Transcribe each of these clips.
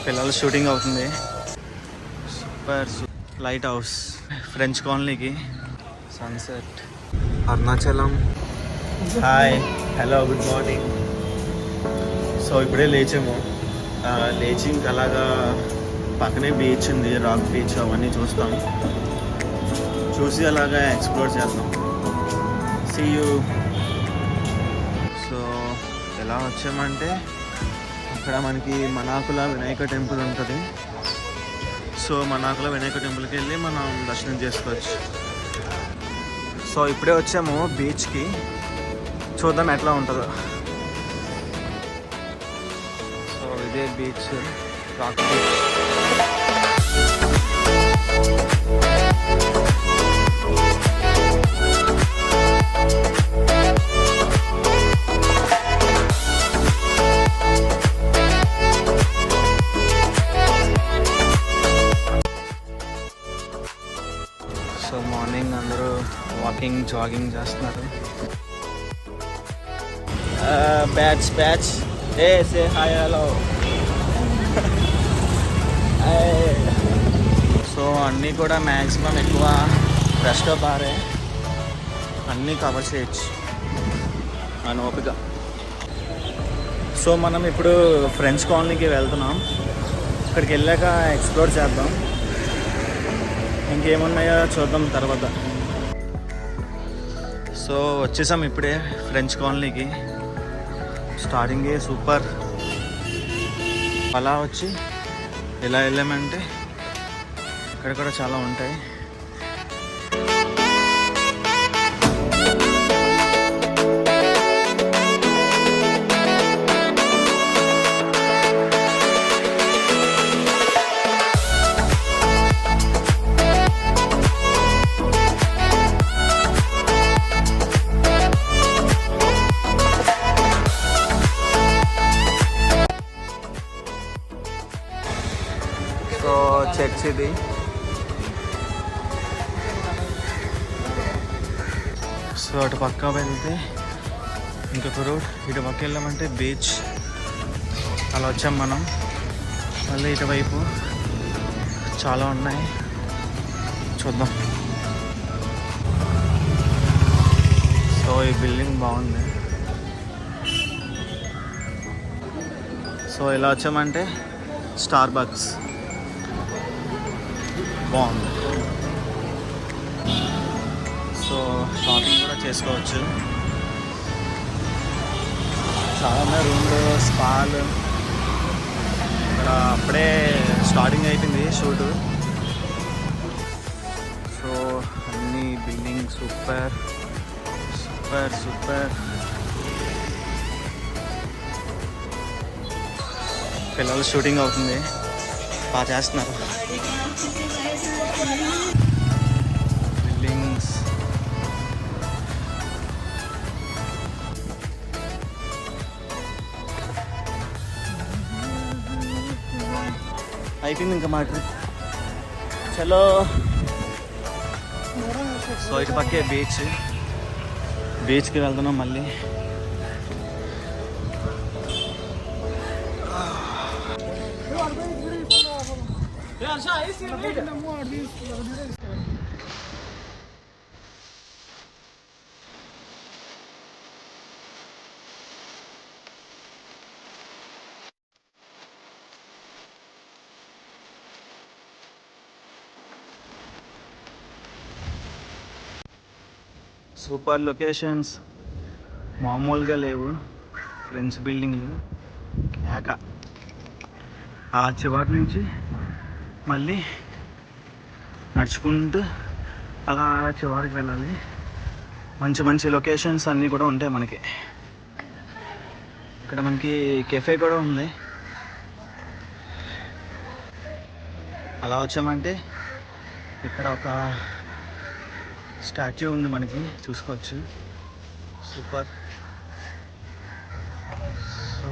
పిల్లలు షూటింగ్ అవుతుంది. Super light house French కాలనీకి sunset Arunachalam. Hi, hello, good morning. So ఇప్పుడే లేచాము. లేచి ఇంకా అలాగా పక్కనే బీచ్ ఉంది, రాక్ బీచ్, అవన్నీ చూస్తాం. చూసి అలాగా ఎక్స్ప్లోర్ చేద్దాం. See you. సో ఎలా వచ్చామంటే అక్కడ మనకి మనాకుల వినాయక టెంపుల్ ఉంటుంది. సో మనాకుల వినాయక టెంపుల్కి వెళ్ళి మనం దర్శనం చేసుకోవచ్చు. సో ఇప్పుడే వచ్చాము బీచ్కి, చూద్దాం ఎట్లా ఉంటుందో. సో ఇదే beach, rock beach. So morning అందరూ వాకింగ్, జాగింగ్ చేస్తున్నారు. Batch say hi, hello. So అన్నీ కూడా మ్యాక్సిమం ఎక్కువ రెస్టో బారే, అన్నీ కవర్ చేయొచ్చు మన ఓపిక. సో మనం ఇప్పుడు ఫ్రెంచ్ కాలనీకి వెళ్తున్నాం. అక్కడికి వెళ్ళాక ఎక్స్ప్లోర్ చేద్దాం, ఇంకేమున్నాయో చూద్దాం తర్వాత. సో వచ్చేసాం ఇప్పుడే ఫ్రెంచ్ కాలనీకి. స్టార్టింగే సూపర్. అలా వచ్చి ఎలా వెళ్ళామంటే ఇక్కడ కూడా చాలా ఉంటాయి. సో చర్చ్ ఇది. సో అటు పక్క వెళ్తే ఇంకొక రోడ్, ఇటు పక్క వెళ్ళామంటే బీచ్. అలా వచ్చాం మనం. మళ్ళీ ఇటువైపు చాలా ఉన్నాయి, చూద్దాం. సో ఈ బిల్డింగ్ బాగుంది. సో ఇలా వచ్చామంటే స్టార్ బక్స్ బాగుంది. సో షాపింగ్ కూడా చేసుకోవచ్చు. చాలా రూమ్లు, స్పాలు. ఇక్కడ అప్పుడే స్టార్టింగ్ అయిపోయింది షూటు. సో అన్ని బిల్డింగ్ సూపర్ సూపర్ సూపర్. పిల్లలు షూటింగ్ అవుతుంది, బాగా చేస్తున్నారు. బిల్డింగ్స్ అయిపోయింది ఇంకా మా ట్రిప్. చలో. సో ఇటు పక్కే బీచ్కి వెళ్తున్నాం మళ్ళీ. సూపర్ లొకేషన్స్, మామూలుగా లేవు. ఫ్రెంచ్ బిల్డింగ్లు కేక. ఆ చివరి నుంచి మళ్ళీ నడుచుకుంటూ అలా చివరికి వెళ్ళాలి. మంచి మంచి లొకేషన్స్ అన్నీ కూడా ఉంటాయి మనకి. ఇక్కడ మనకి కెఫే కూడా ఉంది. అలా వచ్చామంటే ఇక్కడ ఒక స్టాచ్యూ ఉంది మనకి, చూసుకోవచ్చు. సూపర్. సో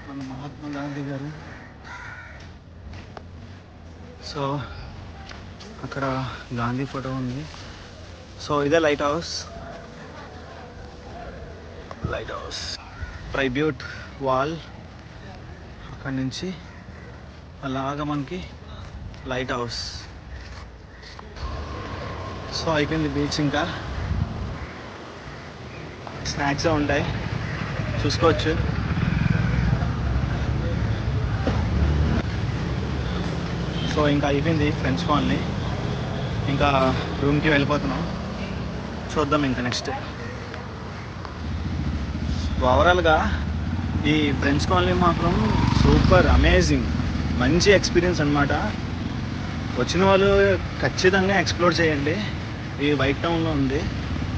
మన మహాత్మా గాంధీ గారు. సో అక్కడ గాంధీ ఫోటో ఉంది. సో ఇదే light house. Light house tribute wall, అక్కడి నుంచి అలాగా మనకి లైట్ హౌస్. సో అయిపోయింది బీచ్. ఇంకా స్నాక్స్ ఉంటాయి, చూసుకోవచ్చు. సో ఇంకా అయిపోయింది ఫ్రెండ్స్ కాలనీ. ఇంకా రూమ్కి వెళ్ళిపోతున్నాం. చూద్దాం ఇంకా నెక్స్ట్. ఓవరాల్గా ఈ ఫ్రెండ్స్ కాలనీ మాత్రం సూపర్ అమేజింగ్, మంచి ఎక్స్పీరియన్స్ అనమాట. వచ్చిన వాళ్ళు ఖచ్చితంగా ఎక్స్ప్లోర్ చేయండి. ఈ వైట్ టౌన్లో ఉంది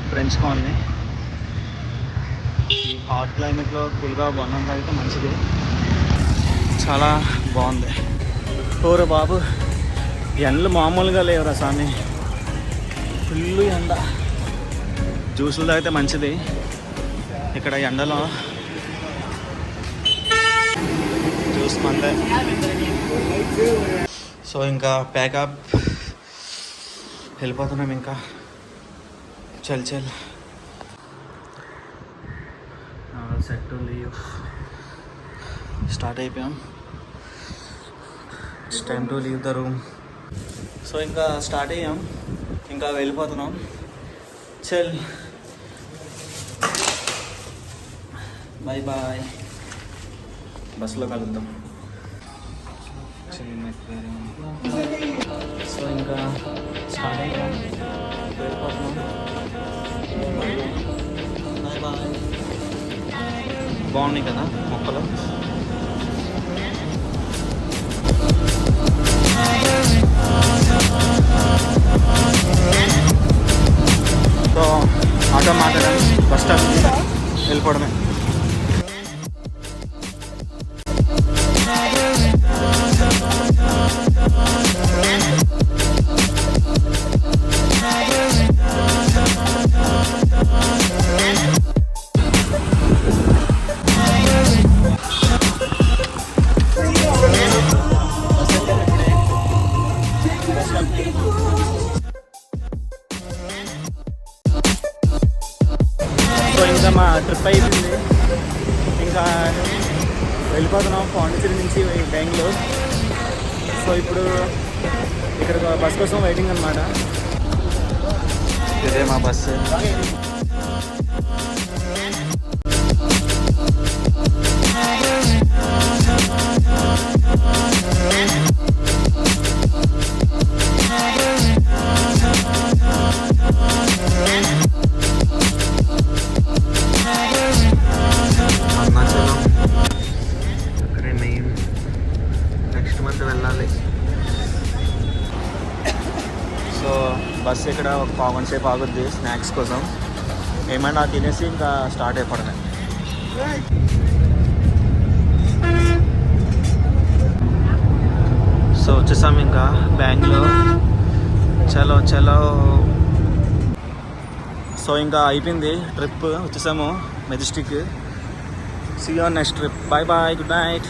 ఫ్రెండ్స్ కాలనీ. ఈ హాట్ క్లైమేట్లో కూల్గా బాగుంది అయితే మంచిది, చాలా బాగుంది. ఓరే బాబు, ఎండలు మామూలుగా లేవురా స్వామి, ఫుల్ ఎండ. జ్యూసులు తాగితే మంచిది. ఇక్కడ ఎండలో జ్యూస్ మందే. సో ఇంకా ప్యాకప్ వెళ్ళిపోతున్నాం. ఇంకా చల్ సెట్ టు లీవ్. స్టార్ట్ అయిపోయాం. It's time to leave the room. So ఇంకా స్టార్ట్ అయ్యాం, ఇంకా వెళ్ళిపోతున్నాం. చల్ బాయ్ బాయ్, బస్సులో కలుద్దాం. సో ఇంకా స్టార్ట్ అయ్యాం, వెళ్ళిపోతున్నాం. Bye bye. బాగున్నాయి కదా మొక్కలు. సో ఆటో మాట్లాడాలి, బస్ స్టాప్కి వెళ్ళిపోవడమే. సో ఇంకా మా ట్రిప్ అయిపోయింది, ఇంకా వెళ్ళిపోతున్నాం పాండిచేరి నుంచి బెంగళూరు. సో ఇప్పుడు ఇక్కడ బస్ కోసం వెయిటింగ్ అనమాట. ఇదే మా బస్సు. అక్కడే మెయిన్, నెక్స్ట్ మంత్ వెళ్ళాలి. సో బస్సు ఇక్కడ ఒక పావుగంట సేపు ఆగుద్ది స్నాక్స్ కోసం. ఏమైనా తినేసి ఇంకా స్టార్ట్ అయిపోవడమే. సో వచ్చేసాము ఇంకా బెంగళూరు. చలో. సో ఇంకా అయిపోయింది ట్రిప్, వచ్చేసాము Majestic. See you on next trip. Bye bye, good night.